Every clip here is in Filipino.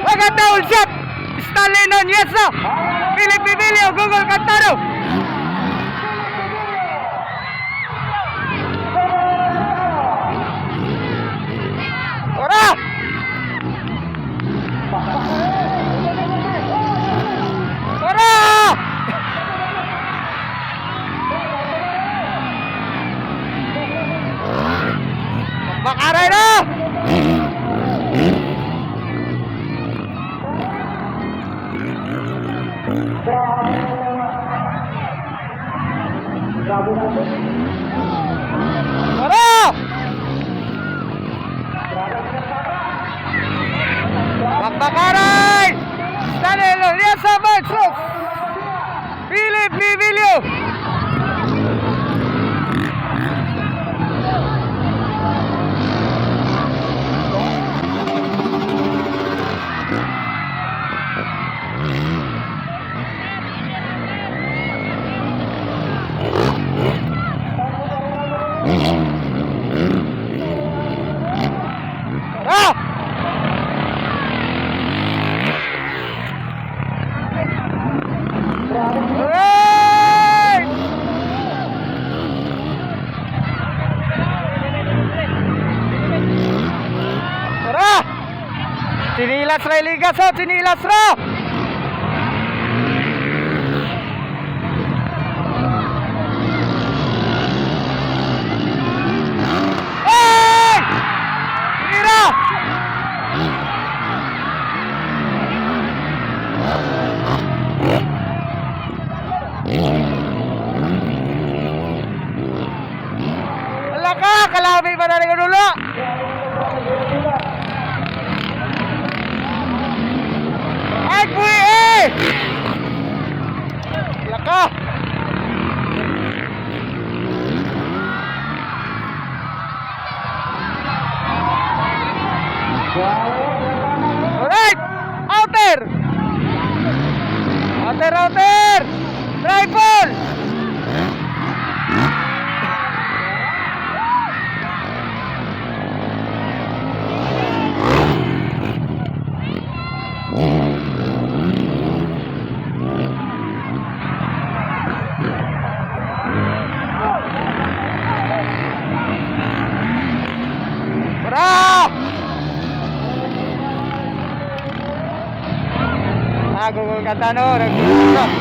Maganda all shot. Stanley Nunez na. Philip Bibilio, Google Cantano. Ora! Ora! Bakaray na! Ora! Bakaray! Stanley Nunez versus Philip Bibilio. Ah! Alright! Tara! Sinilas ra iligas o, sinilas ra! Hey! Sinira! Wala ka! Kalabi ba na rin ulo? Ay, kuwi eh! Wala ka! Alright! Outer! Outer, outer! Drive ball! Bra! Google Cantano, nagsusunod.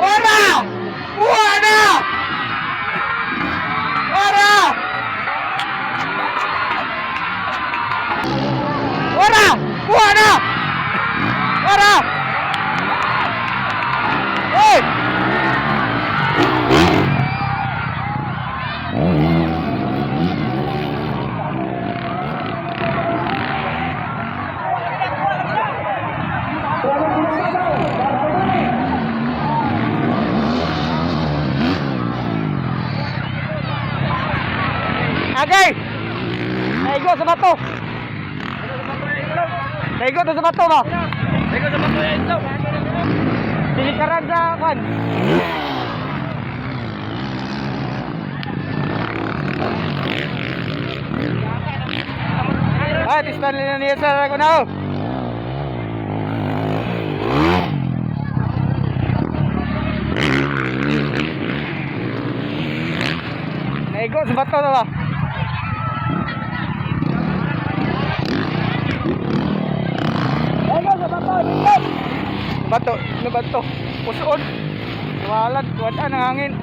Ora! Ora! Ora! Ora! Ora! Ora! Hey! Agay! Naigo sa bato! Naigo to sa bato ba? Naigo sa bato yan ito! Sinikaran sa kan! Ay, tistan nila niya sa kunaw! Naigo sa bato na ba? Bato, ano bato? Pusoon. Walat, wala ng hangin.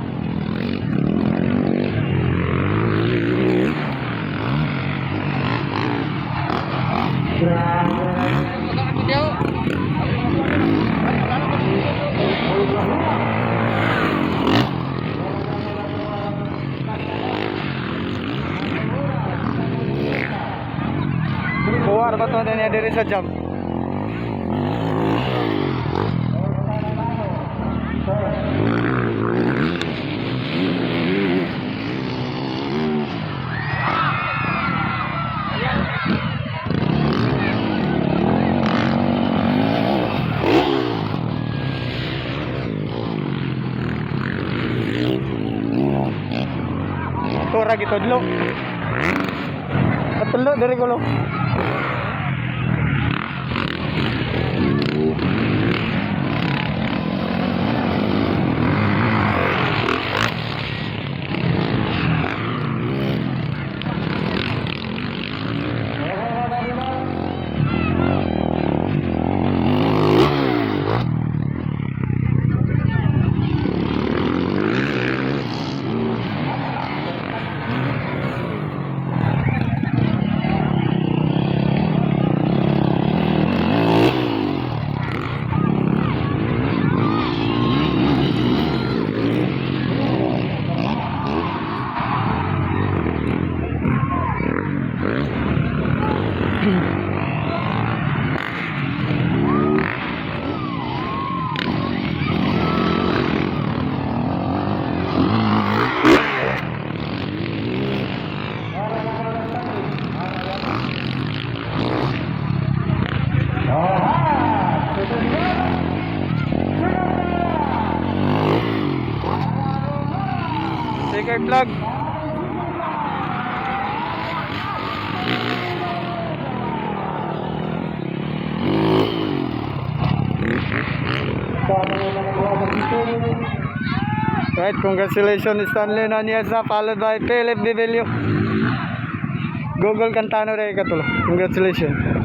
Buar bato na niya diri sa jam. ra gitudlo. Patullo diri ko lo. Second vlog. Right, congratulations Stanley Naniesa, followed by Philip Bibilio. Google Cantano rin katulo. Congratulations.